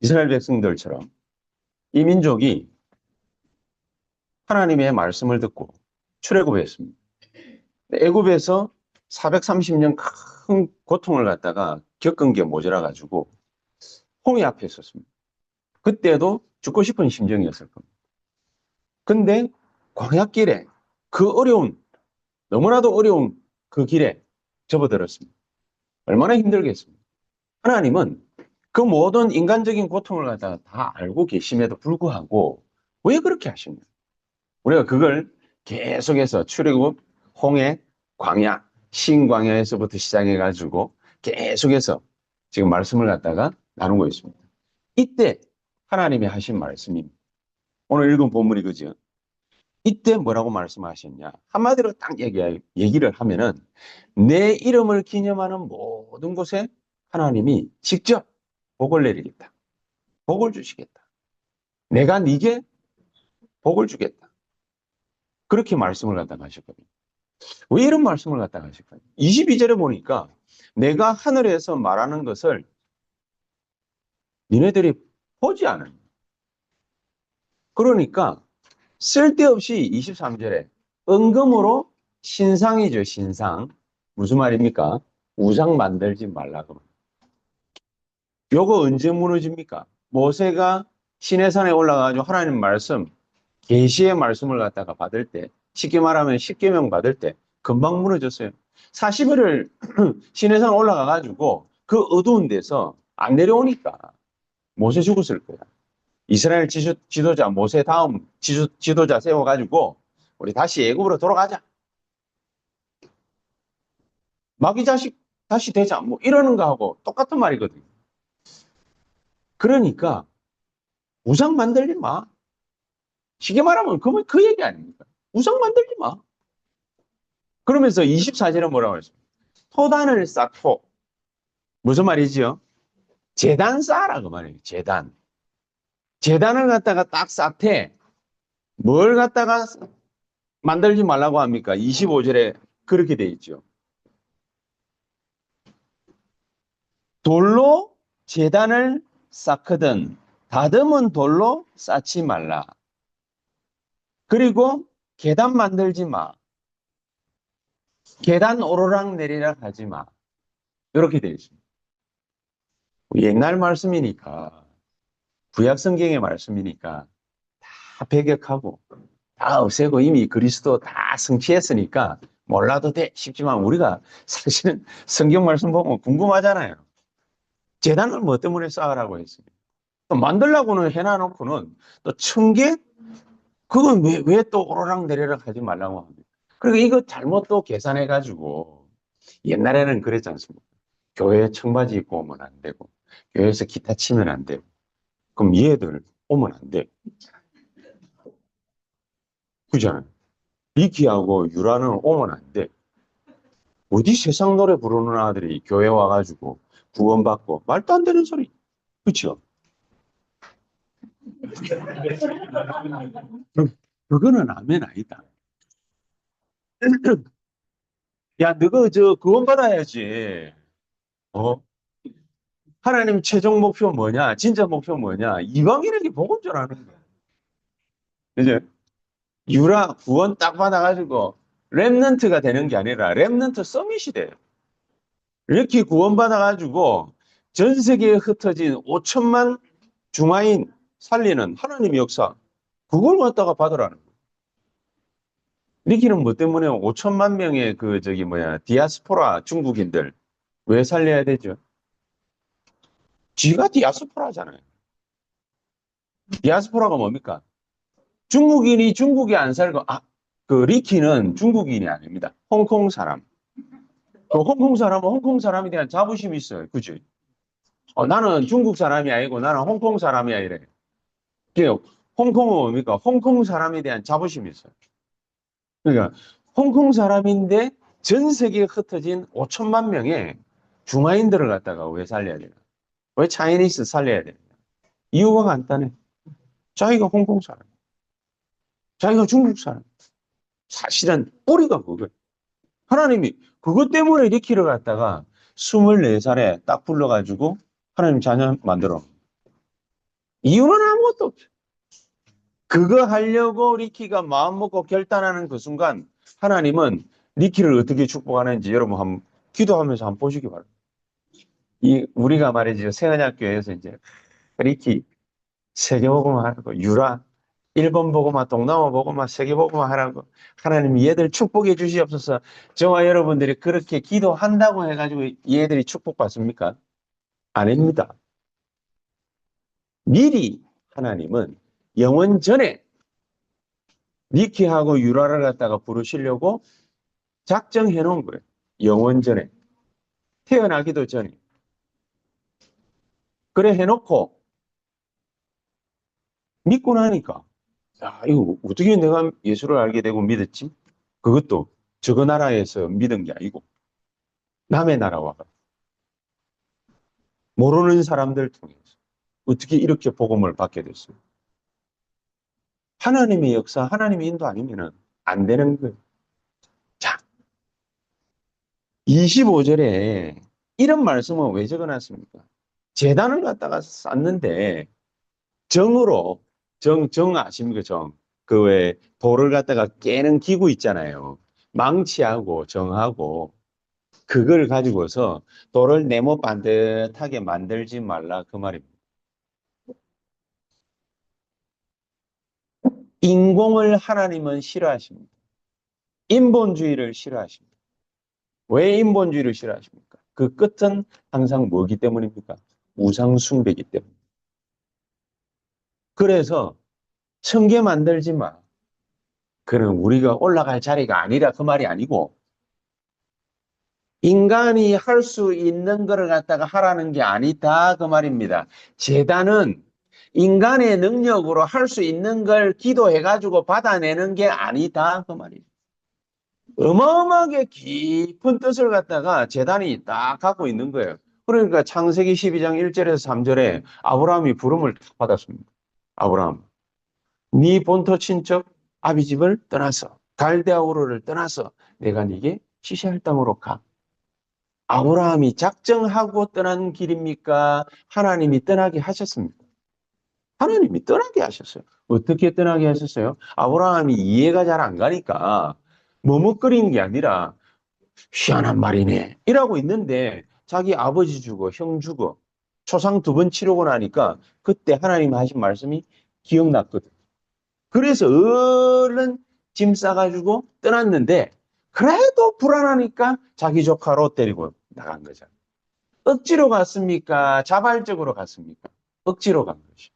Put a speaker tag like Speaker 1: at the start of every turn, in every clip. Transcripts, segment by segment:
Speaker 1: 이스라엘 백성들처럼 이 민족이 하나님의 말씀을 듣고 출애굽했습니다. 애굽에서 430년 큰 고통을 갖다가 겪은 게 모자라 가지고 홍해 앞에 있었습니다. 그때도 죽고 싶은 심정이었을 겁니다. 근데 광야길에 그 어려운, 너무나도 어려운 그 길에 접어들었습니다. 얼마나 힘들겠습니까? 하나님은 그 모든 인간적인 고통을 갖다가 다 알고 계심에도 불구하고 왜 그렇게 하십니까? 우리가 그걸 계속해서 출애굽, 홍해, 광야, 신광야에서부터 시작해가지고 계속해서 지금 말씀을 갖다가 나누고 있습니다. 이때 하나님이 하신 말씀입니다. 오늘 읽은 본문이 그죠? 이때 뭐라고 말씀하셨냐? 한마디로 딱 얘기를 하면은 내 이름을 기념하는 모든 곳에 하나님이 직접 복을 내리겠다. 복을 주시겠다. 내가 네게 복을 주겠다. 그렇게 말씀을 갖다가 하셨거든요. 왜 이런 말씀을 갖다가 하실까요? 22절에 보니까 내가 하늘에서 말하는 것을 니네들이 보지 않은. 그러니까 쓸데없이 23절에 은금으로 신상이죠, 신상. 무슨 말입니까? 우상 만들지 말라고. 요거 언제 무너집니까? 모세가 시내산에 올라가가지고 하나님 말씀, 계시의 말씀을 갖다가 받을 때, 쉽게 말하면 십계명 받을 때 금방 무너졌어요. 40일을 시내산 올라가가지고 그 어두운 데서 안 내려오니까 모세 죽었을 거야. 이스라엘 지도자 모세 다음 지도자 세워가지고 우리 다시 애굽으로 돌아가자. 마귀 자식 다시 되자. 뭐 이러는 거하고 똑같은 말이거든요. 그러니까 우상 만들지 마. 쉽게 말하면 그 얘기 아닙니까? 우상 만들지 마. 그러면서 24절은 뭐라고 했습니까? 토단을 쌓고 무슨 말이지요? 제단 쌓아라 그 말이에요. 제단. 제단을 갖다가 딱 쌓되 뭘 갖다가 만들지 말라고 합니까? 25절에 그렇게 돼 있죠. 돌로 제단을 쌓거든 다듬은 돌로 쌓지 말라. 그리고 계단 만들지 마. 계단 오르락 내리락 하지 마. 이렇게 되어 있습니다. 옛날 말씀이니까 구약 성경의 말씀이니까 다 배격하고 다 없애고 이미 그리스도 다 성취했으니까 몰라도 돼 싶지만 우리가 사실은 성경 말씀 보면 궁금하잖아요. 제단을 뭐 때문에 쌓으라고 했습니까? 또 만들라고는 해놔놓고는 또 천개 그건 왜 또 오르락 내리락 하지 말라고 합니까? 그리고 이거 잘못 또 계산해가지고 옛날에는 그랬지 않습니까? 교회에 청바지 입고 오면 안 되고 교회에서 기타 치면 안 되고 그럼 얘들 오면 안 돼. 그잖아요. 리키하고 유라는 오면 안 돼. 어디 세상 노래 부르는 아들이 교회 와가지고 구원받고 말도 안 되는 소리. 그렇죠? 그거는 아멘 아니다. 야, 너가 저 구원받아야지. 어? 하나님 최종 목표 뭐냐? 진짜 목표 뭐냐? 이방인에게 복음 전하는 거야. 이제 유라 구원 딱 받아가지고 렘넌트가 되는 게 아니라 렘넌트 서밋이 돼요. 이렇게 구원받아가지고 전 세계에 흩어진 5천만 중화인 살리는 하나님의 역사 그걸 갖다가 받으라는 거예요. 리키는 뭐 때문에 5천만 명의 디아스포라 중국인들 왜 살려야 되죠? 쥐가 디아스포라잖아요. 디아스포라가 뭡니까? 중국인이 중국에 안 살고 그 리키는 중국인이 아닙니다. 홍콩 사람. 그 홍콩 사람은 홍콩 사람에 대한 자부심이 있어요. 그죠? 나는 중국 사람이 아니고 나는 홍콩 사람이야 이래. 홍콩은 뭡니까? 홍콩 사람에 대한 자부심이 있어요. 그러니까 홍콩 사람인데 전 세계에 흩어진 5천만 명의 중화인들을 갖다가 왜 살려야 되나? 왜 차이니스 살려야 되나? 이유가 간단해. 자기가 홍콩 사람, 자기가 중국 사람. 사실은 뿌리가 그거예요. 하나님이 그것 때문에 리키를 갖다가 24살에 딱 불러가지고 하나님 자녀 만들어. 이유는 아무것도 없죠. 그거 하려고 리키가 마음 먹고 결단하는 그 순간 하나님은 리키를 어떻게 축복하는지 여러분 한번 기도하면서 한번 보시기 바랍니다. 우리가 말이죠. 세언약교회에서 이제 리키 세계복음 하라고 유라 일본 복음화 동남아 복음화 세계복음화 하라고 하나님 얘들 축복해 주시옵소서. 저와 여러분들이 그렇게 기도한다고 해가지고 얘들이 축복받습니까? 아닙니다. 미리 하나님은 영원 전에 니키하고 유라를 갖다가 부르시려고 작정해 놓은 거예요. 영원 전에. 태어나기도 전에. 그래 해놓고 믿고 나니까 야, 이거 어떻게 내가 예수를 알게 되고 믿었지? 그것도 저 나라에서 믿은 게 아니고 남의 나라와 모르는 사람들 통해서 어떻게 이렇게 복음을 받게 됐어요? 하나님의 역사, 하나님의 인도 아니면은 안 되는 거예요. 자, 25절에 이런 말씀은 왜 적어놨습니까? 제단을 갖다가 쌓는데 정으로 정 아십니까? 정. 그 왜 돌을 갖다가 깨는 기구 있잖아요. 망치하고 정하고 그걸 가지고서 돌을 네모 반듯하게 만들지 말라 그 말입니다. 인공을 하나님은 싫어하십니다. 인본주의를 싫어하십니다. 왜 인본주의를 싫어하십니까? 그 끝은 항상 뭐기 때문입니까? 우상 숭배이기 때문에. 그래서 천개 만들지 마. 그는 우리가 올라갈 자리가 아니라 그 말이 아니고 인간이 할 수 있는 거를 갖다가 하라는 게 아니다 그 말입니다. 제단은 인간의 능력으로 할 수 있는 걸 기도해가지고 받아내는 게 아니다 그 말입니다. 어마어마하게 깊은 뜻을 갖다가 제단이 딱 갖고 있는 거예요. 그러니까 창세기 12장 1절에서 3절에 아브라함이 부름을 딱 받았습니다. 아브라함, 네 본토 친척 아비 집을 떠나서 갈대아 우르를 떠나서 내가 네게 지시할 땅으로 가. 아브라함이 작정하고 떠난 길입니까? 하나님이 떠나게 하셨습니까? 하나님이 떠나게 하셨어요. 어떻게 떠나게 하셨어요? 아브라함이 이해가 잘 안 가니까 머뭇거리는 게 아니라 희한한 말이네 이라고 있는데 자기 아버지 죽어 형 죽어 초상 2번 치르고 나니까 그때 하나님 하신 말씀이 기억났거든. 그래서 얼른 짐 싸가지고 떠났는데 그래도 불안하니까 자기 조카로 데리고 나간 거잖아. 억지로 갔습니까? 자발적으로 갔습니까? 억지로 간 거죠.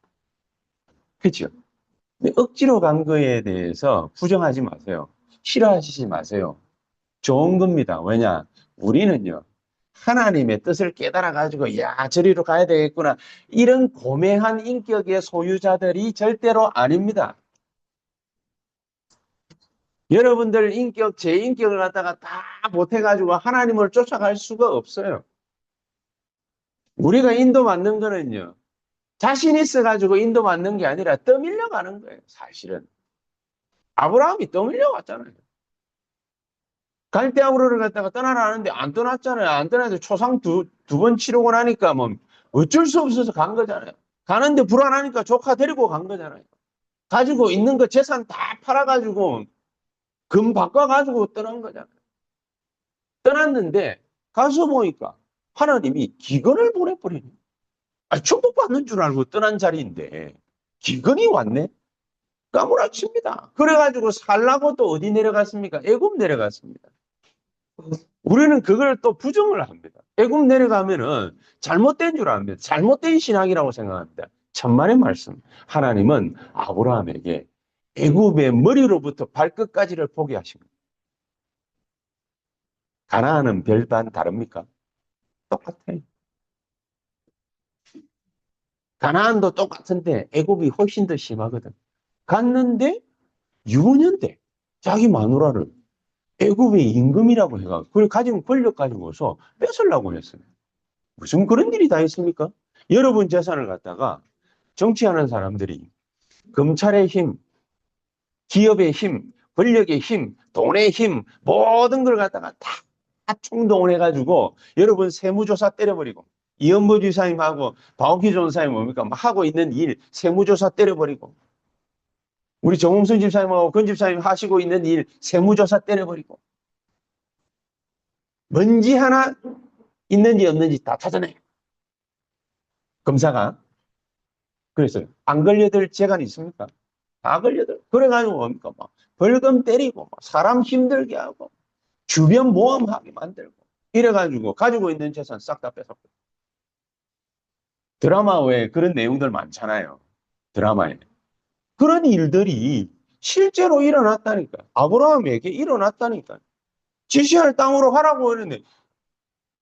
Speaker 1: 그죠? 근데 억지로 간 거에 대해서 부정하지 마세요. 싫어하시지 마세요. 좋은 겁니다. 왜냐? 우리는요, 하나님의 뜻을 깨달아가지고, 야, 저리로 가야 되겠구나. 이런 고매한 인격의 소유자들이 절대로 아닙니다. 여러분들 인격, 제 인격을 갖다가 다 못해가지고 하나님을 쫓아갈 수가 없어요. 우리가 인도받는 거는요, 자신 있어가지고 인도받는 게 아니라 떠밀려 가는 거예요, 사실은. 아브라함이 떠밀려 갔잖아요. 갈대아우르를 갖다가 떠나라 하는데 안 떠났잖아요. 안 떠나도 초상 두 번 치르고 나니까 뭐 어쩔 수 없어서 간 거잖아요. 가는데 불안하니까 조카 데리고 간 거잖아요. 가지고 있는 거 재산 다 팔아가지고 금 바꿔가지고 떠난 거잖아요. 떠났는데 가서 보니까 하나님이 기근을 보내버리네. 축복받는 줄 알고 떠난 자리인데 기근이 왔네? 까무라칩니다. 그래가지고 살라고 또 어디 내려갔습니까? 애굽 내려갔습니다. 우리는 그걸 또 부정을 합니다. 애굽 내려가면은 잘못된 줄 압니다. 잘못된 신앙이라고 생각합니다. 천만의 말씀. 하나님은 아브라함에게 애굽의 머리로부터 발끝까지를 보게 하십니다. 가나안은 별반 다릅니까? 똑같아요. 가나안도 똑같은데 애굽이 훨씬 더 심하거든. 갔는데 6년 돼. 자기 마누라를 애굽의 임금이라고 해가 그걸 가진 권력 가지고서 뺏으려고 했어요. 무슨 그런 일이 다 있습니까? 여러분 재산을 갖다가 정치하는 사람들이 검찰의 힘, 기업의 힘, 권력의 힘, 돈의 힘 모든 걸 갖다가 다 총동원 해가지고 여러분 세무조사 때려버리고 이현보 지사님하고 박옥희 전사님 뭡니까? 막 하고 있는 일 세무조사 때려버리고, 우리 정홍순 집사님하고 권 집사님 하시고 있는 일 세무조사 때려버리고, 먼지 하나 있는지 없는지 다 찾아내. 검사가. 그래서 안 걸려들 재간이 있습니까? 다 걸려들. 그래가지고 뭡니까? 막 벌금 때리고, 막 사람 힘들게 하고, 주변 모험하게 만들고, 이래가지고 가지고 있는 재산 싹 다 뺏었고. 드라마 외에 그런 내용들 많잖아요. 드라마에. 그런 일들이 실제로 일어났다니까. 아브라함에게 일어났다니까. 지시할 땅으로 가라고 했는데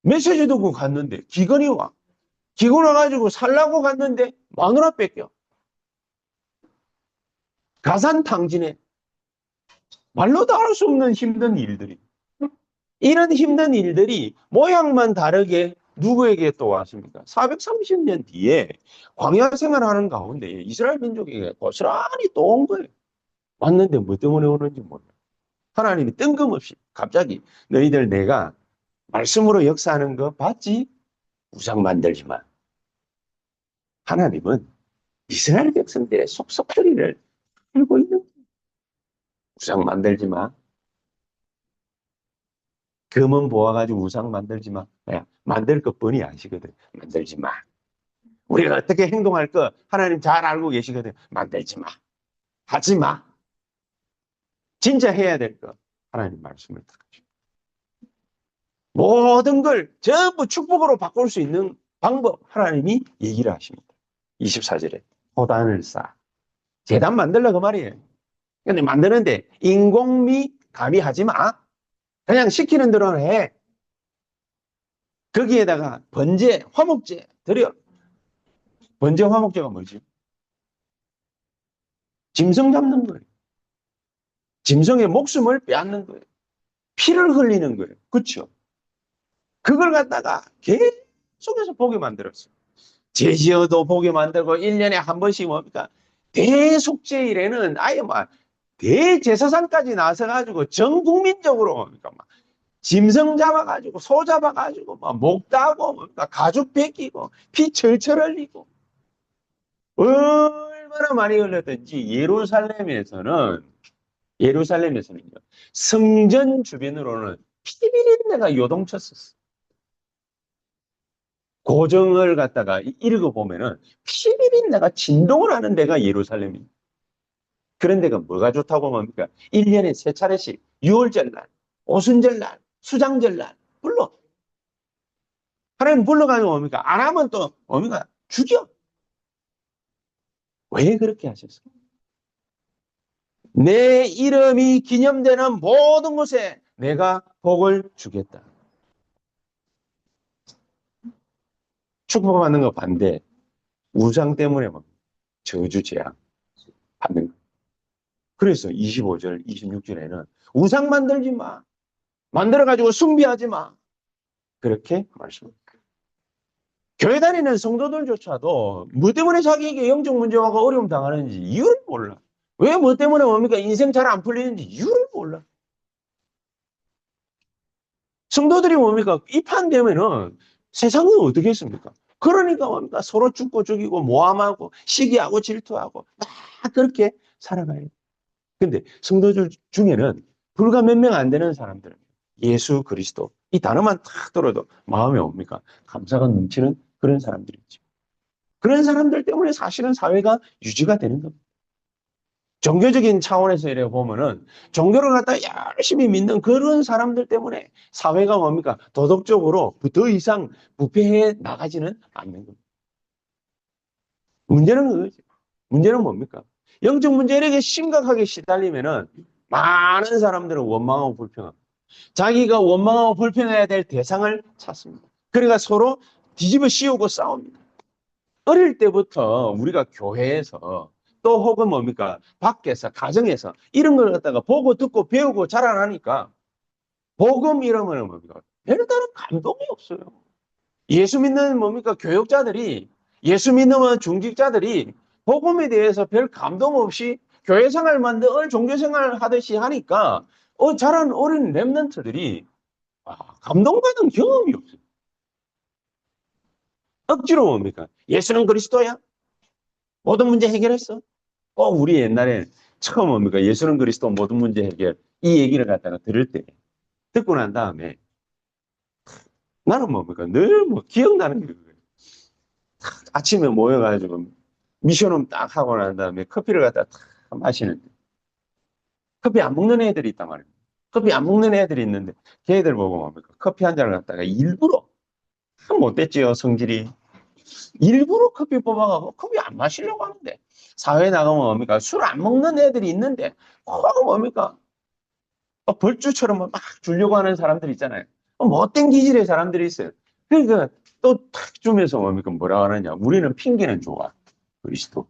Speaker 1: 메시지 듣고 갔는데 기근이 와. 기근 와가지고 살라고 갔는데 마누라 뺏겨. 가산탕진해. 말로도 할 수 없는 힘든 일들이. 이런 힘든 일들이 모양만 다르게 누구에게 또 왔습니까? 430년 뒤에 광야 생활하는 가운데 이스라엘 민족에게 고스란히 또 온 거예요. 왔는데 뭐 때문에 오는지 몰라. 하나님이 뜬금없이 갑자기 너희들 내가 말씀으로 역사하는 거 봤지? 우상 만들지 마. 하나님은 이스라엘 백성들의 속속들이를 알고 있는 거예요. 우상 만들지 마. 금은 보아가지고 우상 만들지 마. 야, 만들 것뿐이 아시거든. 만들지 마. 우리가 어떻게 행동할 거 하나님 잘 알고 계시거든. 만들지 마. 하지 마. 진짜 해야 될 거 하나님 말씀을 듣죠. 모든 걸 전부 축복으로 바꿀 수 있는 방법 하나님이 얘기를 하십니다. 24절에 호단을 쌓아. 제단 만들라 그 말이에요. 근데 만드는데 인공미 감히 하지 마. 그냥 시키는 대로는 해. 거기에다가 번제, 화목제 드려. 번제, 화목제가 뭐지? 짐승 잡는 거예요. 짐승의 목숨을 빼앗는 거예요. 피를 흘리는 거예요. 그렇죠? 그걸 갖다가 계속해서 보게 만들었어요. 제지어도 보게 만들고 1년에 한 번씩 뭡니까? 대속제일에는 아예 막 대제사장까지 나서가지고 전 국민적으로 뭡니까? 막 짐승 잡아가지고 소 잡아가지고 막 목 따고 뭡니까? 가죽 벗기고 피 철철 흘리고 얼마나 많이 흘렸든지 예루살렘에서는요 성전 주변으로는 피비린내가 요동쳤었어. 고정을 갖다가 읽어보면은 피비린내가 진동을 하는 데가 예루살렘입니다. 그런 데가 뭐가 좋다고 합니까? 1년에 3차례씩 6월절 날, 오순절 날, 수장절 날 불러. 하나님 불러가지고 뭡니까? 안 하면 또 뭡니까? 죽여. 왜 그렇게 하셨어요? 내 이름이 기념되는 모든 곳에 내가 복을 주겠다. 축복받는 거 반대. 우상 때문에 막 저주 재앙 받는 거. 그래서 25절, 26절에는 우상 만들지 마. 만들어가지고 숭배하지 마. 그렇게 말씀합니다. 교회 다니는 성도들조차도 뭐 때문에 자기에게 영적 문제가 어려움 당하는지 이유를 몰라. 왜 뭐 때문에 뭡니까? 인생 잘 안 풀리는지 이유를 몰라. 성도들이 뭡니까? 입한되면은 세상은 어떻게 했습니까? 그러니까 뭡니까? 서로 죽고 죽이고 모함하고 시기하고 질투하고 막 그렇게 살아가요. 근데 성도들 중에는 불과 몇 명 안 되는 사람들, 예수 그리스도 이 단어만 탁 들어도 마음에 옵니까? 감사가 넘치는 그런 사람들이 있죠. 그런 사람들 때문에 사실은 사회가 유지가 되는 겁니다. 종교적인 차원에서 이래 보면은 종교를 갖다 열심히 믿는 그런 사람들 때문에 사회가 뭡니까? 도덕적으로 더 이상 부패해 나가지는 않는 겁니다. 문제는 그거죠. 문제는 뭡니까? 영적 문제 이렇게 심각하게 시달리면은 많은 사람들은 원망하고 불평하고 자기가 원망하고 불평해야 될 대상을 찾습니다. 그러니까 서로 뒤집어 씌우고 싸웁니다. 어릴 때부터 우리가 교회에서 또 혹은 뭡니까? 밖에서, 가정에서 이런 걸 갖다가 보고 듣고 배우고 자라나니까 복음 이러면 뭡니까? 별다른 감동이 없어요. 예수 믿는 뭡니까? 교육자들이, 예수 믿는 중직자들이 복음에 대해서 별 감동 없이 교회 생활만 늘 종교 생활 하듯이 하니까 자란 어린 랩런트들이 감동받은 경험이 없어요. 억지로 뭡니까? 예수는 그리스도야? 모든 문제 해결했어? 우리 옛날에 처음 뭡니까? 예수는 그리스도 모든 문제 해결. 이 얘기를 갖다가 들을 때, 듣고 난 다음에 나는 뭡니까? 늘 뭐 기억나는 게 그거예요. 아침에 모여가지고 미션홈 딱 하고 난 다음에 커피를 갖다 탁 마시는데 커피 안 먹는 애들이 있단 말이에요. 커피 안 먹는 애들이 있는데 걔들 보고 뭡니까? 커피 한 잔을 갖다가 일부러 참 못됐지요, 성질이. 일부러 커피 뽑아가고 커피 안 마시려고 하는데 사회에 나가면 뭡니까? 술 안 먹는 애들이 있는데 꼭 뭡니까? 벌주처럼 막 주려고 하는 사람들 있잖아요. 못된 기질의 사람들이 있어요. 그러니까 또 탁 주면서 뭡니까? 뭐라 하느냐? 우리는 핑계는 좋아. 그리스도.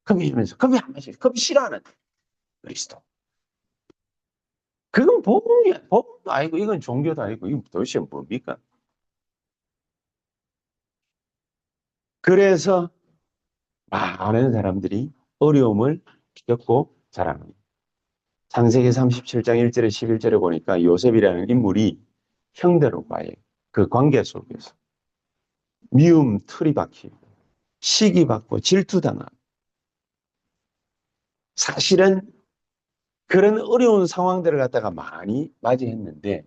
Speaker 1: 커피 주면서 커피 안 마시고 커피 싫어하는 그리스도. 그건 복음이야. 복음도 아니고 이건 종교도 아니고 이건 도대체 뭡니까? 그래서 많은 사람들이 어려움을 겪고 자라는 창세기 37장 1절에 11절에 보니까 요셉이라는 인물이 형들과의 그 관계 속에서 미움, 틀이 박히고 시기받고 질투당하고 사실은 그런 어려운 상황들을 갖다가 많이 맞이했는데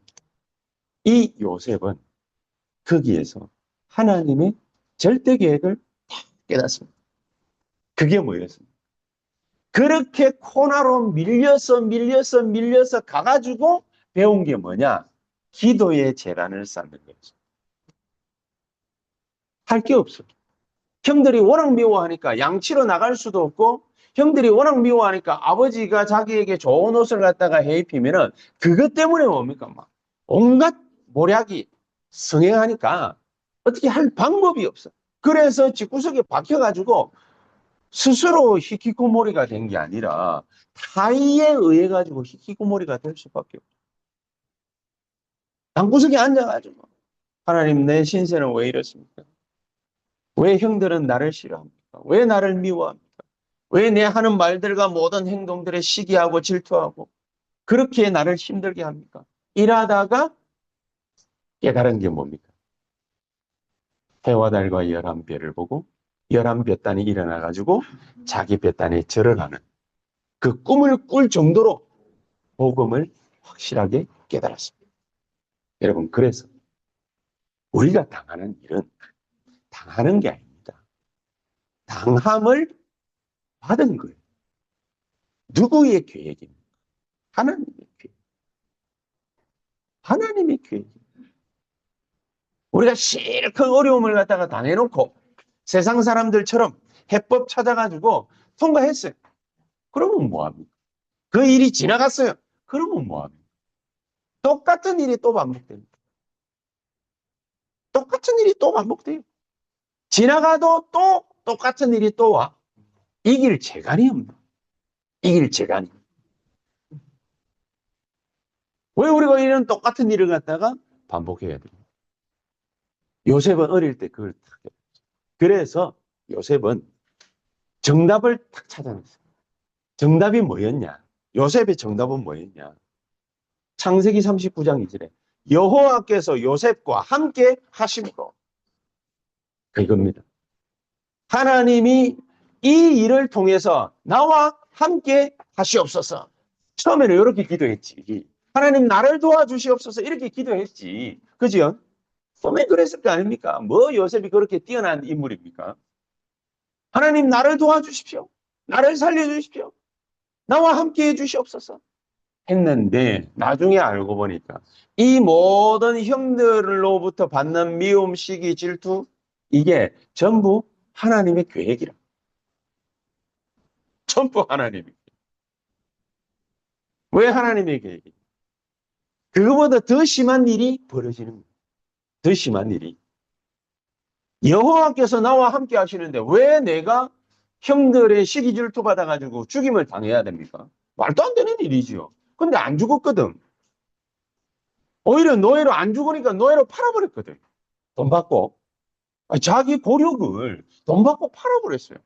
Speaker 1: 이 요셉은 거기에서 하나님의 절대 계획을 깨닫습니다. 그게 뭐였습니까? 그렇게 코너로 밀려서 가가지고 배운 게 뭐냐? 기도의 재단을 쌓는 거죠. 할 게 없어. 형들이 워낙 미워하니까 양치로 나갈 수도 없고 형들이 워낙 미워하니까 아버지가 자기에게 좋은 옷을 갖다가 해 입히면은 그것 때문에 뭡니까? 막 온갖 모략이 성행하니까 어떻게 할 방법이 없어. 그래서 집구석에 박혀가지고 스스로 히키코모리가 된 게 아니라 타의에 의해 가지고 히키코모리가 될 수밖에 없어. 방구석에 앉아가지고 하나님 내 신세는 왜 이렇습니까? 왜 형들은 나를 싫어합니까? 왜 나를 미워합니까? 왜 내 하는 말들과 모든 행동들에 시기하고 질투하고 그렇게 나를 힘들게 합니까? 일하다가 깨달은 게 뭡니까? 해와 달과 열한 별을 보고 열한 볕단이 일어나가지고 자기 볕단에 절을 하는 그 꿈을 꿀 정도로 복음을 확실하게 깨달았습니다. 여러분, 그래서 우리가 당하는 일은 당하는 게 아닙니다. 당함을 받은 거예요. 누구의 계획입니까? 하나님의 계획. 하나님의 계획입니다. 우리가 실컷 어려움을 갖다가 당해놓고 세상 사람들처럼 해법 찾아가지고 통과했어요. 그러면 뭐합니까? 그 일이 지나갔어요. 그러면 뭐합니까? 똑같은 일이 또 반복됩니다. 똑같은 일이 또 반복돼요. 지나가도 또 똑같은 일이 또 와. 이길 재간이 없나? 이길 재간이. 왜 우리가 이런 똑같은 일을 갖다가 반복해야 돼요? 요셉은 어릴 때 그걸 탁 해요. 그래서 요셉은 정답을 탁 찾아냈어요. 정답이 뭐였냐? 요셉의 정답은 뭐였냐? 창세기 39장 2절에 여호와께서 요셉과 함께 하심으로 그겁니다. 하나님이 이 일을 통해서 나와 함께 하시옵소서. 처음에는 이렇게 기도했지. 하나님 나를 도와주시옵소서 이렇게 기도했지. 그죠? 처음에 그랬을 거 아닙니까? 뭐 요셉이 그렇게 뛰어난 인물입니까? 하나님 나를 도와주십시오. 나를 살려주십시오. 나와 함께 해주시옵소서. 했는데 나중에 알고 보니까 이 모든 형들로부터 받는 미움, 시기, 질투 이게 전부 하나님의 계획이라. 전부 하나님의 계획. 왜 하나님의 계획이? 그거보다 더 심한 일이 벌어지는 거예요. 더 심한 일이. 여호와께서 나와 함께 하시는데 왜 내가 형들의 시기 질투 받아가지고 죽임을 당해야 됩니까? 말도 안 되는 일이지요. 근데 안 죽었거든. 오히려 노예로 안 죽으니까 노예로 팔아버렸거든. 돈 받고. 자기 고력을 돈 받고 팔아버렸어요.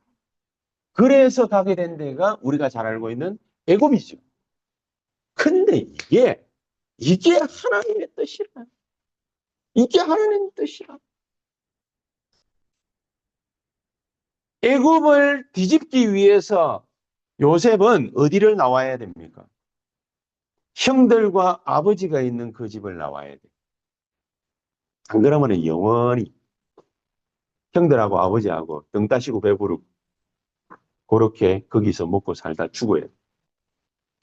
Speaker 1: 그래서 가게 된 데가 우리가 잘 알고 있는 애굽이죠. 근데 이게 이게 하나님의 뜻이라. 이게 하나님의 뜻이라. 애굽을 뒤집기 위해서 요셉은 어디를 나와야 됩니까? 형들과 아버지가 있는 그 집을 나와야 돼. 안 그러면 영원히 형들하고 아버지하고 등 따시고 배부르고 그렇게 거기서 먹고 살다 죽어야 돼.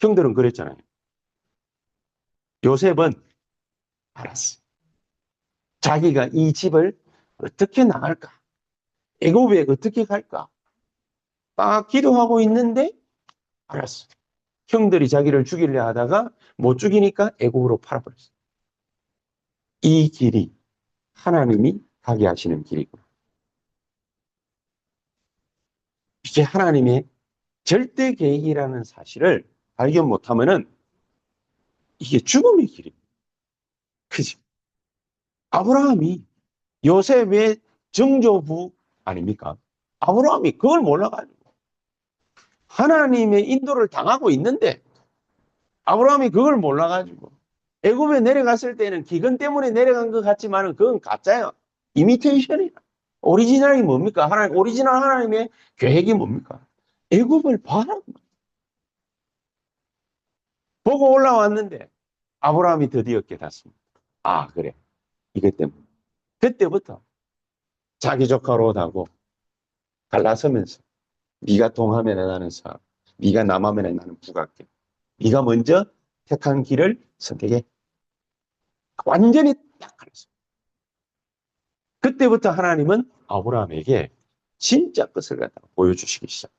Speaker 1: 형들은 그랬잖아요. 요셉은 알았어. 자기가 이 집을 어떻게 나갈까? 애굽에 어떻게 갈까? 딱 기도하고 있는데 알았어. 형들이 자기를 죽이려 하다가 못 죽이니까 애굽으로 팔아버렸어. 이 길이 하나님이 가게 하시는 길이구나. 이게 하나님의 절대 계획이라는 사실을 발견 못하면은 이게 죽음의 길입니다. 그지? 아브라함이 요셉의 정조부 아닙니까? 아브라함이 그걸 몰라가지고 하나님의 인도를 당하고 있는데 아브라함이 그걸 몰라가지고 애굽에 내려갔을 때는 기근 때문에 내려간 것 같지만 그건 가짜야. 이미테이션이야. 오리지널이 뭡니까? 오리지널 하나님의 계획이 뭡니까? 애굽을 봐라. 보고 올라왔는데 아브라함이 드디어 깨닫습니다. 아, 그래. 이것 때문에. 그때부터 자기 조카 롯하고 갈라서면서 네가 동하면 나는 서, 네가 남하면 나는 북할게. 네가 먼저 택한 길을 선택해. 완전히 딱 갈랐어. 그때부터 하나님은 아브라함에게 진짜 것을 갖다 보여주시기 시작.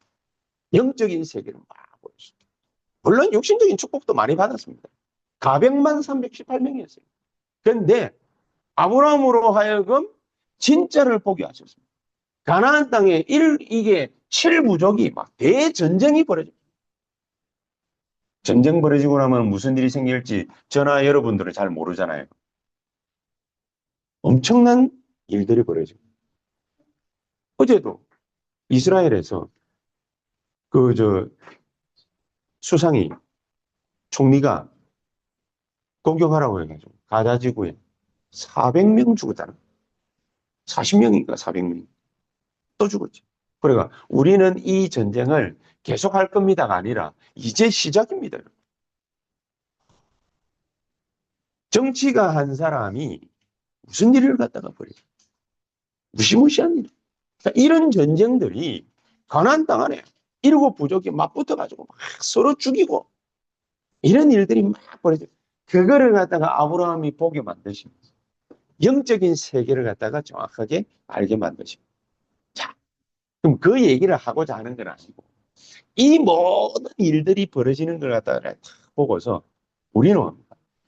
Speaker 1: 영적인 세계를 막 보여주시죠. 물론 육신적인 축복도 많이 받았습니다. 가백만 318명이었어요. 그런데 아브라함으로 하여금 진짜를 보게 하셨습니다. 가나안 땅에 이게 7부족이 막 대전쟁이 벌어져요. 전쟁 벌어지고 나면 무슨 일이 생길지 저나 여러분들은 잘 모르잖아요. 엄청난 일들이 벌어지고. 어제도 이스라엘에서 수상이 총리가 공격하라고 해가지고 가자 지구에 400명 죽었다는 거예요. 40명인가 400명 또 죽었지. 그러니까 우리는 이 전쟁을 계속할 겁니다가 아니라 이제 시작입니다. 정치가 한 사람이 무슨 일을 갖다가 벌여요. 무시무시한 일. 그러니까 이런 전쟁들이 가나안 땅 안에 일곱 부족이 맞붙어가지고 막 서로 죽이고 이런 일들이 막 벌어져요. 그거를 갖다가 아브라함이 보게 만드십니다. 영적인 세계를 갖다가 정확하게 알게 만드십니다. 자, 그럼 그 얘기를 하고자 하는 건 아니고 이 모든 일들이 벌어지는 걸 갖다가 딱 보고서 우리는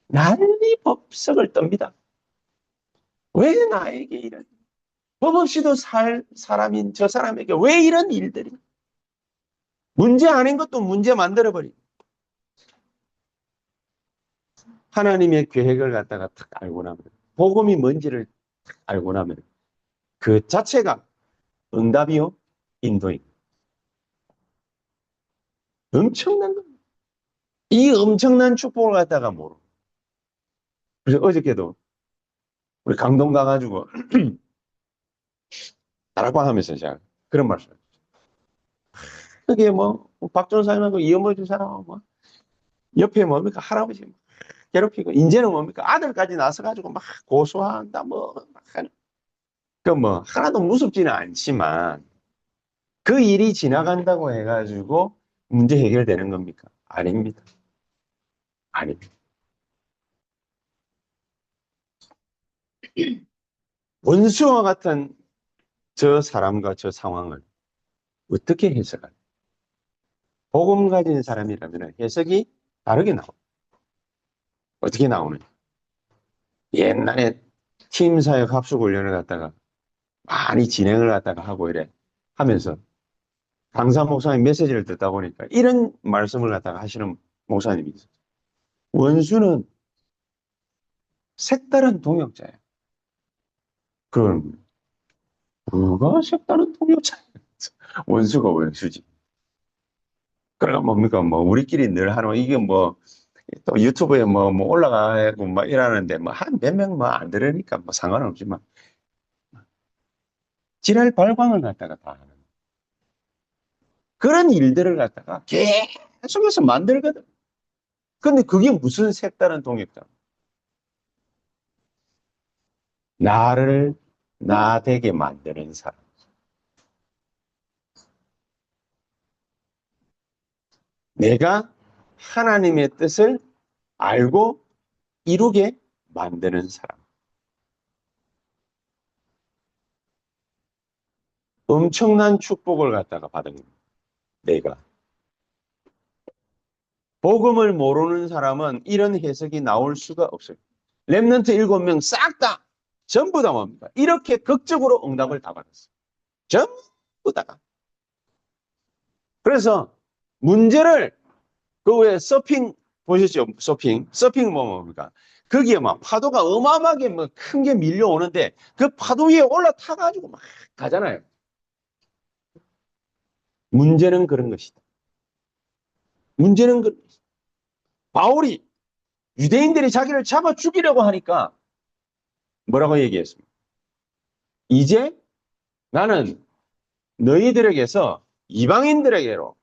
Speaker 1: 난리 법석을 떱니다. 왜 나에게 이런 법 없이도 살 사람인 저 사람에게 왜 이런 일들이 문제 아닌 것도 문제 만들어버리고 하나님의 계획을 갖다가 탁 알고 나면 복음이 뭔지를 탁 알고 나면 그 자체가 응답이요 인도인 엄청난 겁니다. 이 엄청난 축복을 갖다가 모르고 그래서 어저께도 우리 강동 가가지고 다락방 하면서 제가 그런 말씀 그게 뭐 박전사님하고 이어머주 사람하고 뭐 옆에 뭡니까 할아버지 괴롭히고 이제는 뭡니까 아들까지 나서가지고 막 고소한다 뭐 막 하는 그 뭐 하나도 무섭지는 않지만 그 일이 지나간다고 해가지고 문제 해결되는 겁니까? 아닙니다. 아닙니다. 원수와 같은 저 사람과 저 상황을 어떻게 해석할까? 복음 가진 사람이라면 해석이 다르게 나옵니다. 어떻게 나오느냐? 옛날에 팀사역 합숙훈련을 갖다가 많이 진행을 갖다가 하고 이래 하면서 강사 목사님 메시지를 듣다 보니까 이런 말씀을 갖다가 하시는 목사님이 있어요. 원수는 색다른 동역자예요. 그럼 누가 색다른 동역자예요? 원수가 원수지. 그러니까 뭡니까? 뭐 우리끼리 늘 하는 이게 뭐 또 유튜브에 뭐 올라가고 뭐 이러는데 뭐 한 몇 명 뭐 안 들으니까 뭐 상관은 없지만 지랄 발광을 갖다가 다 하는 그런 일들을 갖다가 계속해서 만들거든. 근데 그게 무슨 색다른 동역자? 나를 나 되게 만드는 사람. 내가 하나님의 뜻을 알고 이루게 만드는 사람. 엄청난 축복을 갖다가 받은 겁니다. 내가. 복음을 모르는 사람은 이런 해석이 나올 수가 없어요. 렘넌트 7명 싹 다, 전부 다 뭡니까? 이렇게 극적으로 응답을 다 받았어요. 전부 다가. 그래서 문제를 그 외에 서핑 보셨죠? 서핑 뭐 뭡니까? 거기에 막 파도가 어마어마하게 뭐 큰 게 밀려오는데 그 파도 위에 올라타가지고 막 가잖아요. 문제는 그런 것이다. 문제는 그런 것이다. 바울이 유대인들이 자기를 잡아 죽이려고 하니까 뭐라고 얘기했습니까? 이제 나는 너희들에게서 이방인들에게로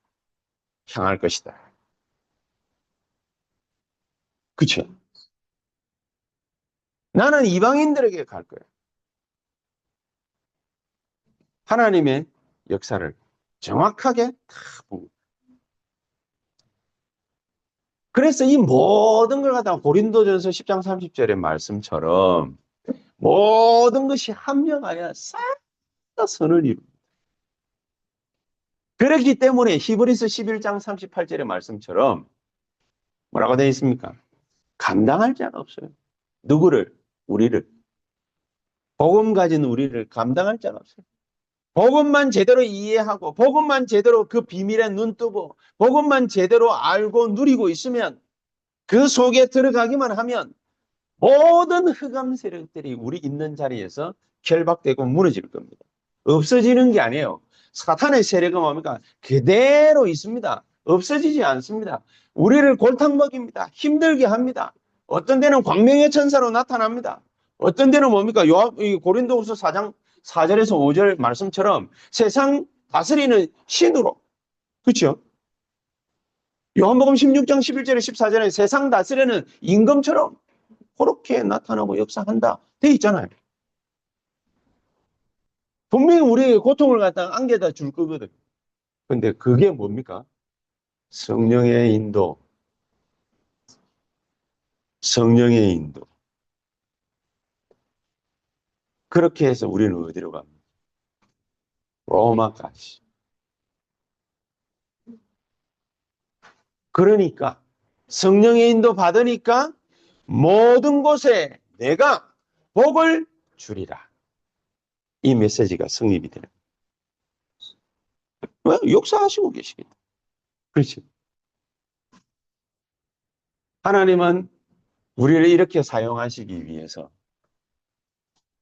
Speaker 1: 향할 것이다. 그쵸? 나는 이방인들에게 갈 거야. 하나님의 역사를 정확하게 다 보고. 그래서 이 모든 걸 갖다가 고린도전서 10장 30절의 말씀처럼 모든 것이 합력하여 싹 다 선을 이루. 그렇기 때문에 히브리서 11장 38절의 말씀처럼 뭐라고 되어 있습니까? 감당할 자가 없어요. 누구를? 우리를. 복음 가진 우리를 감당할 자가 없어요. 복음만 제대로 이해하고 복음만 제대로 그 비밀에 눈 뜨고 복음만 제대로 알고 누리고 있으면 그 속에 들어가기만 하면 모든 흑암 세력들이 우리 있는 자리에서 결박되고 무너질 겁니다. 없어지는 게 아니에요. 사탄의 세력은 뭡니까? 그대로 있습니다. 없어지지 않습니다. 우리를 골탕 먹입니다. 힘들게 합니다. 어떤 데는 광명의 천사로 나타납니다. 어떤 데는 뭡니까? 고린도후서 4장 4절에서 5절 말씀처럼 세상 다스리는 신으로. 그렇죠? 요한복음 16장 11절에 14절에 세상 다스리는 임금처럼 그렇게 나타나고 역사한다. 돼 있잖아요. 분명히 우리에게 고통을 갖다가 안겨다 줄 거거든. 근데 그게 뭡니까? 성령의 인도. 성령의 인도. 그렇게 해서 우리는 어디로 갑니까? 로마까지. 그러니까 성령의 인도 받으니까 모든 곳에 내가 복을 주리라. 이 메시지가 성립이 되는 거예요. 왜? 역사하시고 계시겠다. 그렇지. 하나님은 우리를 이렇게 사용하시기 위해서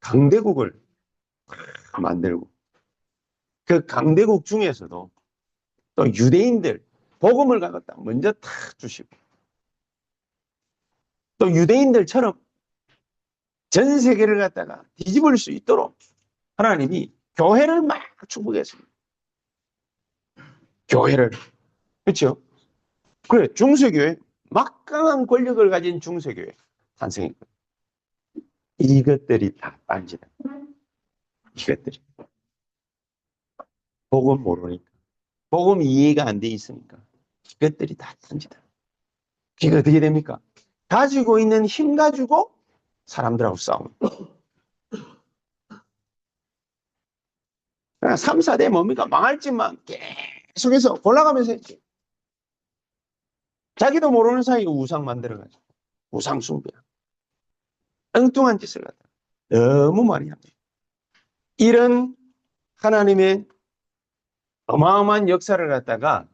Speaker 1: 강대국을 만들고 그 강대국 중에서도 또 유대인들 복음을 갖다 먼저 탁 주시고 또 유대인들처럼 전 세계를 갖다가 뒤집을 수 있도록 하나님이 교회를 막 축복했습니다. 교회를. 그렇죠? 그래, 중세교회, 막강한 권력을 가진 중세교회 탄생했거든요. 이것들이 다 딴지다. 이것들이. 복음 모르니까. 복음 이해가 안 돼 있으니까. 이것들이 다 딴지다. 그게 어떻게 됩니까? 가지고 있는 힘 가지고 사람들하고 싸우는. 3, 4대 뭡니까? 망할 짓만 계속해서 골라가면서 했지. 자기도 모르는 사이에 우상 만들어가지고. 우상 숭배. 엉뚱한 짓을 갖다 너무 많이 합니다. 이런 하나님의 어마어마한 역사를 갖다가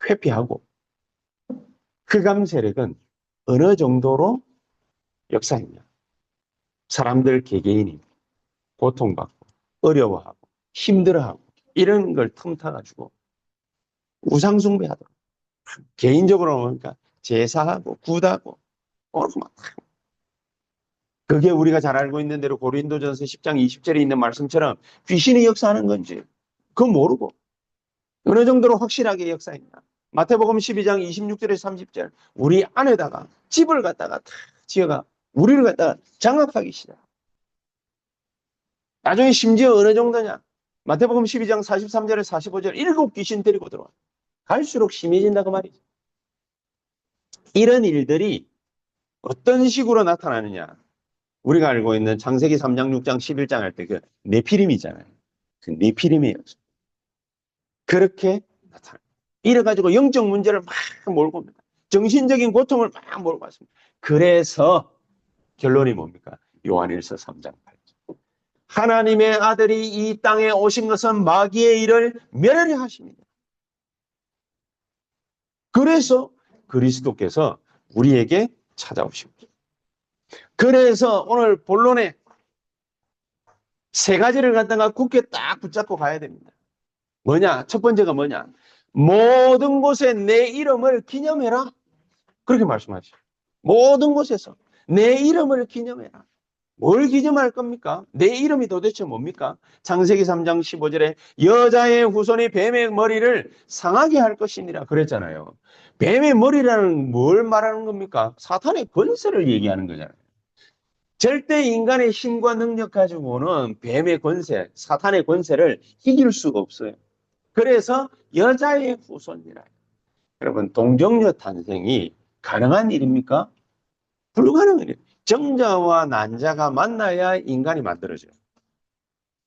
Speaker 1: 회피하고 흑암 세력은 어느 정도로 역사했냐. 사람들 개개인이 고통받고 어려워하고 힘들어하고 이런 걸 틈타가지고 우상숭배하도록 개인적으로 그러니까 제사하고 굿하고 오르고 막. 그게 우리가 잘 알고 있는 대로 고린도전서 10장 20절에 있는 말씀처럼 귀신이 역사하는 건지 그건 모르고 어느 정도로 확실하게 역사했나. 마태복음 12장 26절에서 30절 우리 안에다가 집을 갖다가 다 지어가 우리를 갖다가 장악하기 시작. 나중에 심지어 어느 정도냐. 마태복음 12장 43절에서 45절 일곱 귀신 데리고 들어와. 갈수록 심해진다 그 말이죠. 이런 일들이 어떤 식으로 나타나느냐. 우리가 알고 있는 창세기 3장, 6장, 11장 할 때 그 네피림이잖아요. 그 네피림이에요. 그렇게 나타나요. 이래가지고 영적 문제를 막 몰고 옵니다. 정신적인 고통을 막 몰고 왔습니다. 그래서 결론이 뭡니까? 요한일서 3장 8절. 하나님의 아들이 이 땅에 오신 것은 마귀의 일을 멸하려 하십니다. 그래서 그리스도께서 우리에게 찾아오십니다. 그래서 오늘 본론에 세 가지를 갖다가 굳게 딱 붙잡고 가야 됩니다. 뭐냐? 첫 번째가 뭐냐? 모든 곳에 내 이름을 기념해라. 그렇게 말씀하시죠. 모든 곳에서 내 이름을 기념해라. 뭘 기념할 겁니까? 내 이름이 도대체 뭡니까? 창세기 3장 15절에 여자의 후손이 뱀의 머리를 상하게 할 것이니라 그랬잖아요. 뱀의 머리라는 뭘 말하는 겁니까? 사탄의 권세를 얘기하는 거잖아요. 절대 인간의 힘과 능력 가지고는 뱀의 권세, 사탄의 권세를 이길 수가 없어요. 그래서 여자의 후손이라. 여러분, 동정녀 탄생이 가능한 일입니까? 불가능한 일이에요. 정자와 난자가 만나야 인간이 만들어져요.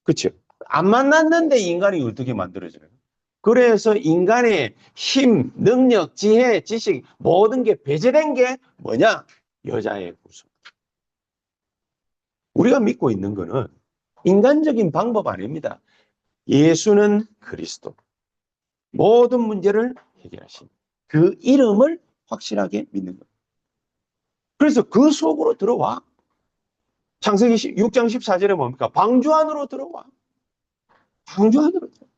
Speaker 1: 그렇죠? 안 만났는데 인간이 어떻게 만들어져요? 그래서 인간의 힘, 능력, 지혜, 지식 모든 게 배제된 게 뭐냐? 여자의 후손. 우리가 믿고 있는 거는 인간적인 방법 아닙니다. 예수는 그리스도. 모든 문제를 해결하신 그 이름을 확실하게 믿는 거예요. 그래서 그 속으로 들어와. 창세기 6장 14절에 뭡니까? 방주 안으로 들어와. 방주 안으로 들어와.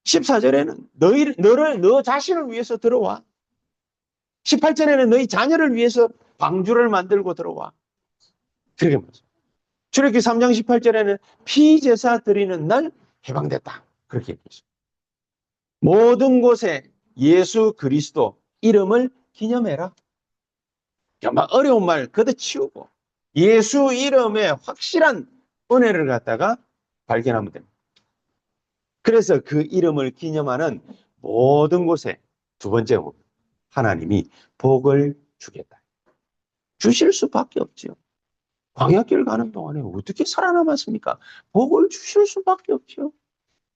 Speaker 1: 14절에는 너 자신을 위해서 들어와. 18절에는 너희 자녀를 위해서 방주를 만들고 들어와. 그렇게 말씀. 출애굽기 3장 18절에는 피제사 드리는 날 해방됐다. 그렇게 얘기했습니다. 모든 곳에 예수 그리스도 이름을 기념해라. 막 어려운 말 걷어치우고 예수 이름에 확실한 은혜를 갖다가 발견하면 됩니다. 그래서 그 이름을 기념하는 모든 곳에 두 번째 하나님이 복을 주겠다. 주실 수밖에 없지요. 광야길 가는 동안에 어떻게 살아남았습니까? 복을 주실 수밖에 없죠.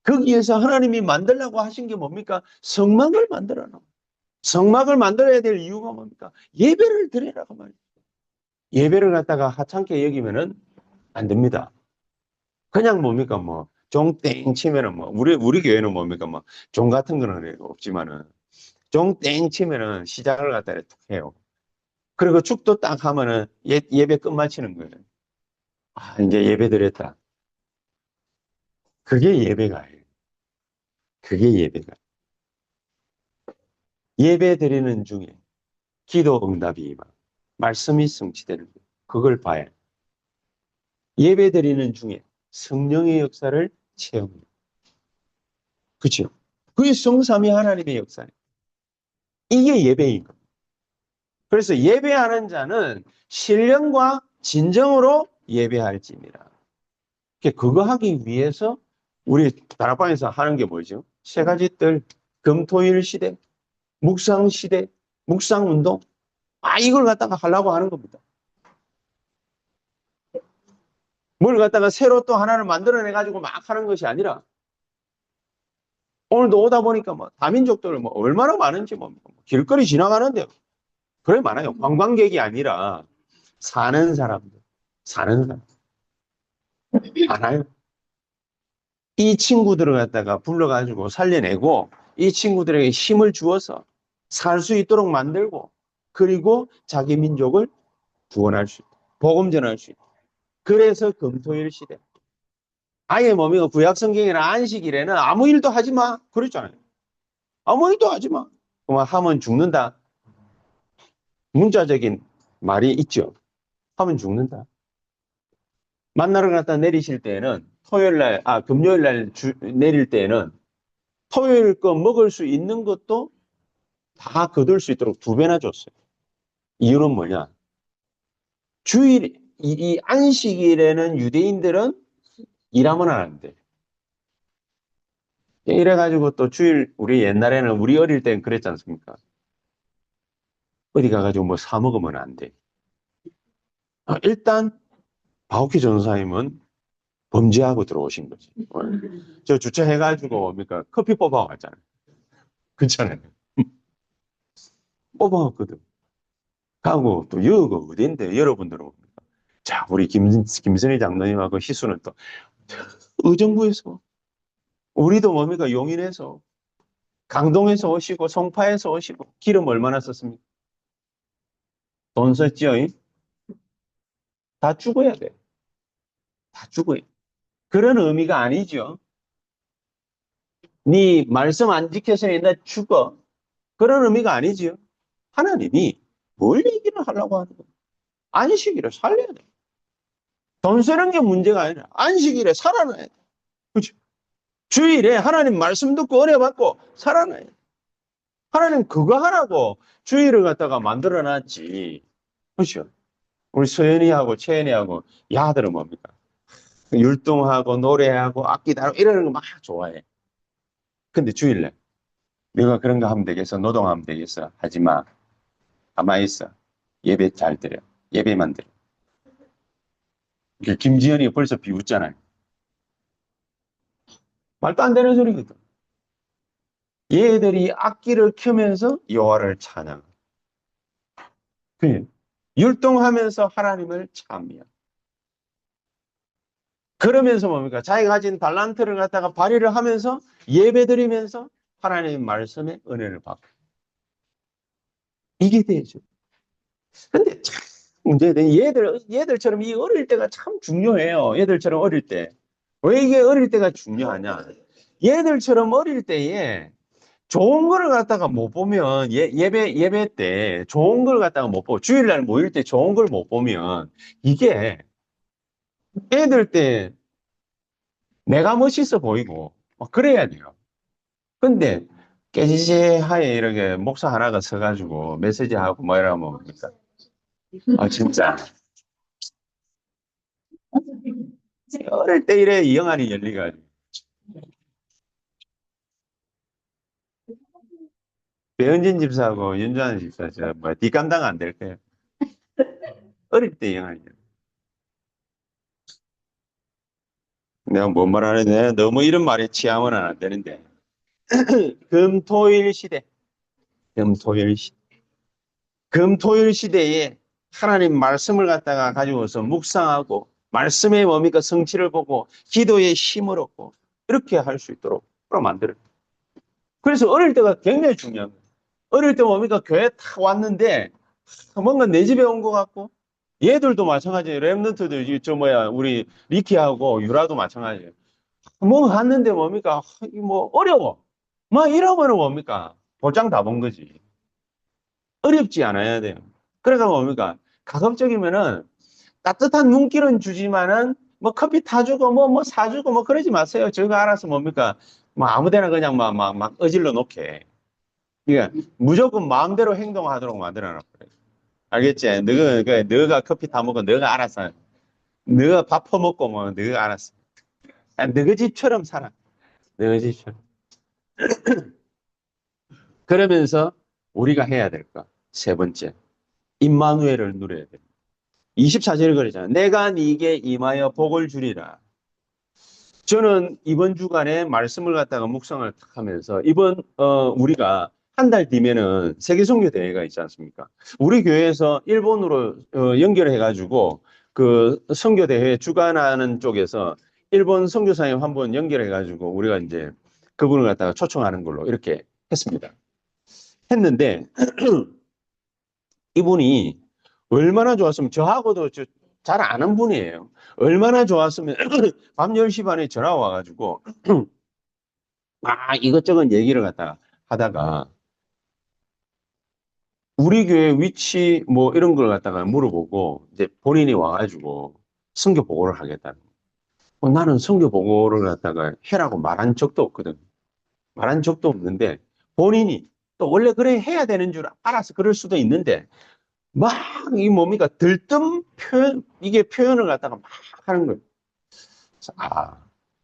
Speaker 1: 거기에서 하나님이 만들라고 하신 게 뭡니까? 성막을 만들어라. 성막을 만들어야 될 이유가 뭡니까? 예배를 드리라고 말이에요. 예배를 갖다가 하찮게 여기면은 안 됩니다. 그냥 뭡니까? 뭐, 종 땡 치면은 뭐, 우리 교회는 뭡니까? 뭐, 종 같은 거는 없지만은, 종 땡 치면은 시작을 갖다 툭 해요. 그리고 축도 딱 하면은 예배 끝마치는 거예요. 아, 이제 예배 드렸다. 그게 예배가 아니에요. 그게 예배가. 예배 드리는 중에 기도 응답이 임하고 말씀이 성취되는 거예요. 그걸 봐야 해요. 예배 드리는 중에 성령의 역사를 체험해요. 그렇죠? 그게 성삼위 하나님의 역사예요. 이게 예배인 겁니다. 그래서 예배하는 자는 신령과 진정으로 예배할지니라. 그거 하기 위해서 우리 다락방에서 하는 게 뭐죠? 세 가지 뜰, 금토일 시대, 묵상 시대, 묵상 운동. 이걸 갖다가 하려고 하는 겁니다. 뭘 갖다가 새로 또 하나를 만들어내가지고 막 하는 것이 아니라 오늘도 오다 보니까 뭐 다민족들 뭐 얼마나 많은지 뭐 길거리 지나가는데 그래 많아요. 관광객이 아니라 사는 사람들, 사는 사람 많아요. 이 친구들을 갖다가 불러가지고 살려내고 이 친구들에게 힘을 주어서 살 수 있도록 만들고 그리고 자기 민족을 구원할 수 있다. 복음 전할 수 있다. 그래서 금토일 시대. 아예 뭡니까? 구약 성경이나 안식일에는 아무 일도 하지 마. 그랬잖아요. 아무 일도 하지 마. 그만 하면 죽는다. 문자적인 말이 있죠. 하면 죽는다. 만나러 갔다 내리실 때는 토요일 날, 금요일 날 내릴 때는 토요일 거 먹을 수 있는 것도 다 거둘 수 있도록 2배나 줬어요. 이유는 뭐냐? 주일, 이 안식일에는 유대인들은 일하면 안 한대. 이래가지고 또 주일, 우리 옛날에는 우리 어릴 땐 그랬지 않습니까? 어디 가가지고 뭐 사 먹으면 안 돼. 일단, 바우키 전사님은 범죄하고 들어오신 거지. 저 주차해가지고, 뭡니까? 커피 뽑아왔잖아요. 그렇잖아요. 뽑아왔거든. 하고 또 여가 어딘데, 여러분들은 뭡니까? 자, 우리 김선희 장로님하고 희수는 또 의정부에서, 우리도 뭡니까? 용인에서, 강동에서 오시고, 송파에서 오시고, 기름 얼마나 썼습니까? 돈 썼지요? 다 죽어야 돼. 다 죽어야 돼. 그런 의미가 아니죠. 네 말씀 안 지켜서 나 죽어. 그런 의미가 아니지요. 하나님이 뭘 얘기를 하려고 하는 거야? 안식일에 살려야 돼. 돈 쓰는 게 문제가 아니라 안식일에 살아나야 돼. 그렇죠? 주일에 하나님 말씀 듣고 은혜 받고 살아나야 돼. 하나님 그거 하라고 주일을 갖다가 만들어 놨지. 그렇죠? 우리 서연이하고 채연이하고 야들은 뭡니까? 율동하고 노래하고 악기 다루고 이러는 거 막 좋아해. 근데 주일날 내가 그런 거 하면 되겠어? 노동하면 되겠어? 하지 마. 가만히 있어. 예배 잘 드려. 예배만 드려. 김지현이 벌써 비웃잖아요. 말도 안 되는 소리거든. 얘들이 악기를 켜면서 여호와를 찬양. 율동하면서 하나님을 찬미하. 그러면서 뭡니까? 자기가 가진 달란트를 갖다가 발휘를 하면서 예배드리면서 하나님의 말씀에 은혜를 받고. 이게 되죠. 근데 참 문제는 얘들처럼 이 어릴 때가 참 중요해요. 얘들처럼 어릴 때. 왜 이게 어릴 때가 중요하냐? 얘들처럼 어릴 때에 좋은 거를 갖다가 못 보면 예배 때 좋은 걸 갖다가 못 보고 주일날 모일 때 좋은 걸 못 보면 이게 애들 때 내가 멋있어 보이고 그래야 돼요. 근데 깨지지하에 이렇게 목사 하나가 서가지고 메시지하고 뭐 이러면 뭡니까? 진짜 어릴 때 이래 이 영안이 열리가지고 배은진 집사하고 윤주환 집사 저뭐 뒷감당 안 될 거예요. 어릴 때 영안이 열려. 내가 뭔 말 하는데 너무 이런 말에 취하면 안 되는데 금토일 시대 금토일 시 금토일 시대에 하나님 말씀을 갖다가 가지고서 묵상하고 말씀의 뭡니까 성취를 보고 기도의 힘을 얻고 이렇게 할 수 있도록 만들어요. 그래서 어릴 때가 굉장히 중요한 거예요. 어릴 때 뭡니까 교회 탁 왔는데 뭔가 내 집에 온 것 같고 얘들도 마찬가지예요. 랩런트들 저 뭐야 우리 리키하고 유라도 마찬가지예요. 뭐 갔는데 뭡니까 뭐 어려워. 막 이러면은 뭡니까 볼장 다 본 거지. 어렵지 않아야 돼요. 그래서 뭡니까 가급적이면은 따뜻한 눈길은 주지만은 뭐 커피 타주고 뭐 사주고 뭐 그러지 마세요. 저거 알아서 뭡니까 뭐 아무데나 그냥 막 어질러 놓게. 그러니까 무조건 마음대로 행동하도록 만들어 놨어요. 알겠지? 너가 커피 타 먹고 너가 알아서 너가 밥 퍼먹고 뭐 너가 알아서 너희 집처럼 살아. 너희 집처럼. 그러면서 우리가 해야 될 거. 세 번째. 임마누엘을 누려야 돼. 24절 그러잖아. 내가 네게 임하여 복을 주리라. 저는 이번 주간에 말씀을 갖다가 묵상을 하면서 우리가 한 달 뒤면은 세계선교 대회가 있지 않습니까? 우리 교회에서 일본으로 연결해가지고 그 선교 대회 주관하는 쪽에서 일본 선교사님 한 번 연결해가지고 우리가 이제 그분을 갖다가 초청하는 걸로 이렇게 했습니다. 했는데 이분이 얼마나 좋았으면 저하고도 잘 아는 분이에요. 얼마나 좋았으면 밤 10시 반에 전화 와가지고 이것저것 얘기를 갖다가 하다가 우리 교회 위치 뭐 이런 걸 갖다가 물어보고 이제 본인이 와가지고 선교 보고를 하겠다는 거예요. 나는 선교 보고를 갖다가 해라고 말한 적도 없거든. 말한 적도 없는데 본인이 또 원래 그래 해야 되는 줄 알아서 그럴 수도 있는데 막 이 뭡니까 들뜬 표현 이게 표현을 갖다가 막 하는 거예요. 그래서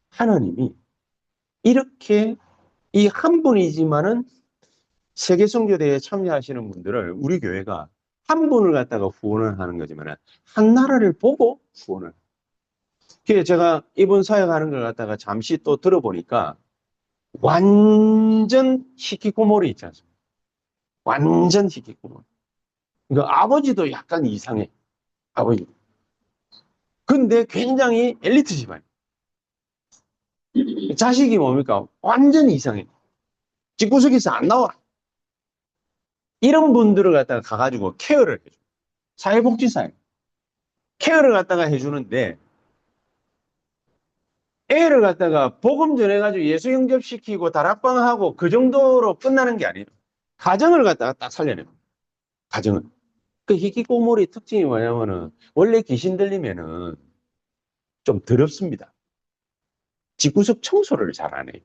Speaker 1: 하나님이 이렇게 이 한 분이지만은 세계 선교대회에 참여하시는 분들을 우리 교회가 한 분을 갖다가 후원을 하는 거지만 한 나라를 보고 후원을. 그래서 제가 이번 사역하는 걸 갖다가 잠시 또 들어보니까 완전 히키코모리 있지 않습니까? 완전 히키코모리. 그러니까 아버지도 약간 이상해. 아버지. 근데 굉장히 엘리트 집안. 자식이 뭡니까? 완전 이상해. 집구석에서 안 나와. 이런 분들을 갖다가 가가지고 케어를 해줘. 사회복지사에. 케어를 갖다가 해주는데 애를 갖다가 복음 전해가지고 예수 영접시키고 다락방하고 그 정도로 끝나는 게 아니에요. 가정을 갖다가 딱 살려내요. 가정을. 그 히키코모리 특징이 뭐냐면은 원래 귀신 들리면은 좀 더럽습니다. 집구석 청소를 잘 안 해요.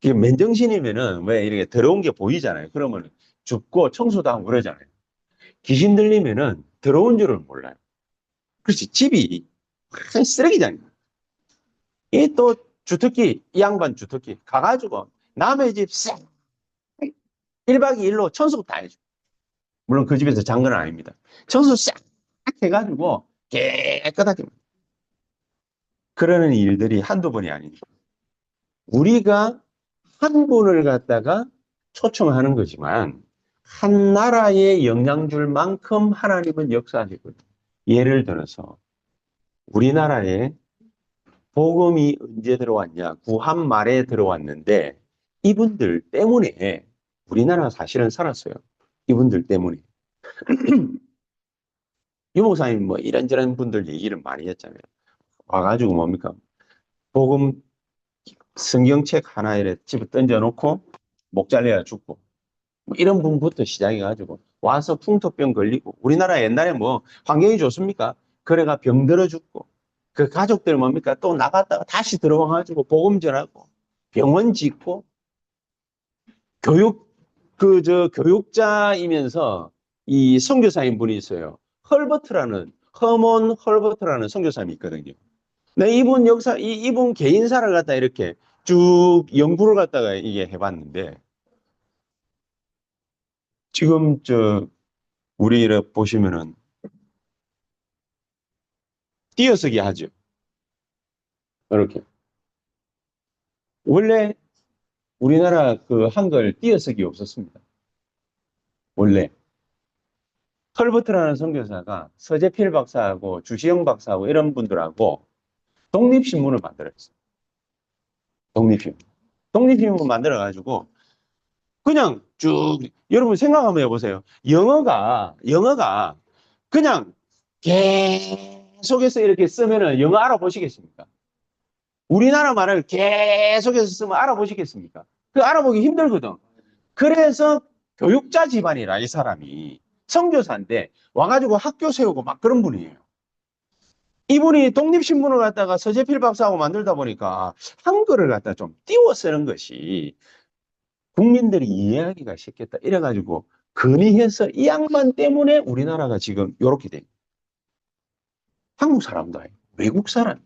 Speaker 1: 이게 맨정신이면은 왜 이렇게 더러운 게 보이잖아요. 그러면 줍고 청소도 하고 그러잖아요. 귀신 들리면은 더러운 줄을 몰라요. 그렇지. 집이 완전 쓰레기장이에요. 이 또 주특기, 이 양반 주특기 가가지고 남의 집 싹 1박 2일로 청소 다 해줘. 물론 그 집에서 잔 건 아닙니다. 청소 싹 해가지고 깨끗하게. 그러는 일들이 한두 번이 아니죠. 우리가 한 분을 갖다가 초청하는 거지만 한 나라에 영향 줄 만큼 하나님은 역사하시거든요. 예를 들어서 우리나라에 복음이 언제 들어왔냐? 구한 말에 들어왔는데 이분들 때문에 우리나라가 사실은 살았어요. 이분들 때문에. 유 목사님 뭐 이런저런 분들 얘기를 많이 했잖아요. 와가지고 뭡니까? 복음 성경책 하나 이렇게 집에 던져놓고 목 잘려야 죽고 뭐 이런 분부터 시작해가지고 와서 풍토병 걸리고 우리나라 옛날에 뭐 환경이 좋습니까? 그래가 병 들어 죽고 그 가족들 뭡니까? 또 나갔다가 다시 들어와가지고 복음 전하고 병원 짓고 교육자이면서 이 선교사인 분이 있어요. 허먼 헐버트라는 선교사님이 있거든요. 네, 이분 역사, 이분 개인사를 갖다 이렇게 쭉 연구를 갖다가 이게 해봤는데, 지금 우리 보시면은 띄어쓰기 하죠. 이렇게. 원래 우리나라 그 한글 띄어쓰기 없었습니다. 원래. 헐버트라는 선교사가 서재필 박사하고 주시영 박사하고 이런 분들하고 독립신문을 만들었어요. 독립신문. 독립신문 만들어가지고 그냥 쭉 여러분 생각 한번 해보세요. 영어가 그냥 계속해서 이렇게 쓰면은 영어 알아보시겠습니까? 우리나라 말을 계속해서 쓰면 알아보시겠습니까? 그 알아보기 힘들거든. 그래서 교육자 집안이라 이 사람이 선교사인데 와가지고 학교 세우고 막 그런 분이에요. 이분이 독립신문을 갖다가 서재필 박사하고 만들다 보니까 한글을 갖다 좀 띄워 쓰는 것이 국민들이 이해하기가 쉽겠다. 이래가지고 건의해서 이 양반 때문에 우리나라가 지금 이렇게 돼. 한국 사람도 아니고 외국 사람.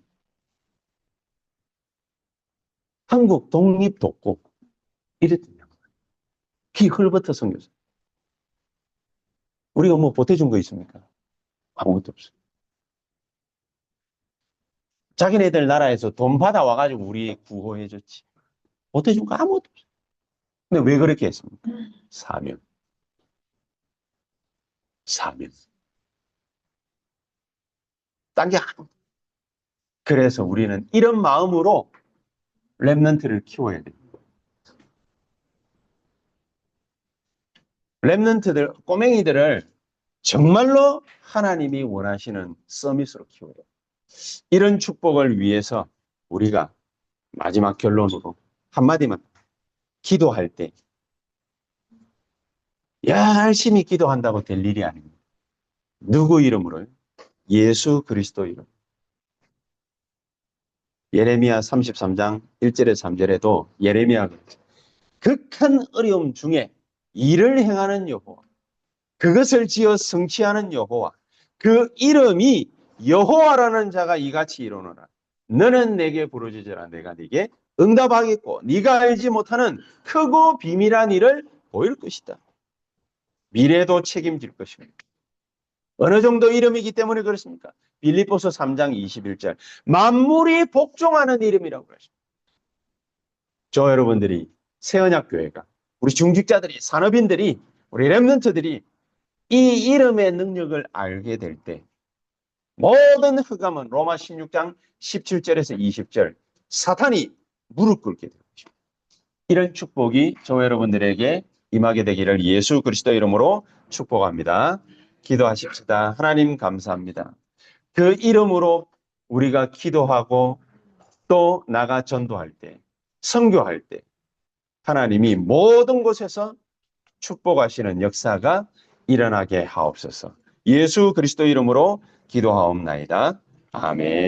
Speaker 1: 한국 독립 돕고 이랬던 양반. 기 헐버트 선교사. 우리가 뭐 보태준 거 있습니까? 아무것도 없어요. 자기네들 나라에서 돈 받아와가지고 우리 구호해줬지. 보태준 거 아무것도 없어요. 근데 왜 그렇게 했습니까? 사명. 사명. 딴 게 아무. 그래서 우리는 이런 마음으로 랩런트를 키워야 됩니다. 랩런트들, 꼬맹이들을 정말로 하나님이 원하시는 서밋으로 키워야 돼요. 이런 축복을 위해서 우리가 마지막 결론으로 한마디만 기도할 때 열심히 기도한다고 될 일이 아닙니다. 누구 이름으로요? 예수 그리스도 이름. 예레미야 33장 1절에 3절에도 예레미야가 극한 어려움 중에 일을 행하는 여호와, 그것을 지어 성취하는 여호와, 그 이름이 여호와라는 자가 이같이 이르노라. 너는 내게 부르짖으라. 내가 네게 응답하겠고 네가 알지 못하는 크고 비밀한 일을 보일 것이다. 미래도 책임질 것입니다. 어느 정도 이름이기 때문에 그렇습니까? 빌립보서 3장 21절. 만물이 복종하는 이름이라고 그러십니다. 저 여러분들이 새언약교회가, 우리 중직자들이, 산업인들이, 우리 렘넌트들이 이 이름의 능력을 알게 될 때 모든 흑암은 로마 16장 17절에서 20절 사탄이 무릎 꿇게 되는 것입니다. 이런 축복이 저 여러분들에게 임하게 되기를 예수 그리스도 이름으로 축복합니다. 기도하십시다. 하나님 감사합니다. 그 이름으로 우리가 기도하고 또 나가 전도할 때, 선교할 때 하나님이 모든 곳에서 축복하시는 역사가 일어나게 하옵소서. 예수 그리스도 이름으로 기도하옵나이다. 아멘.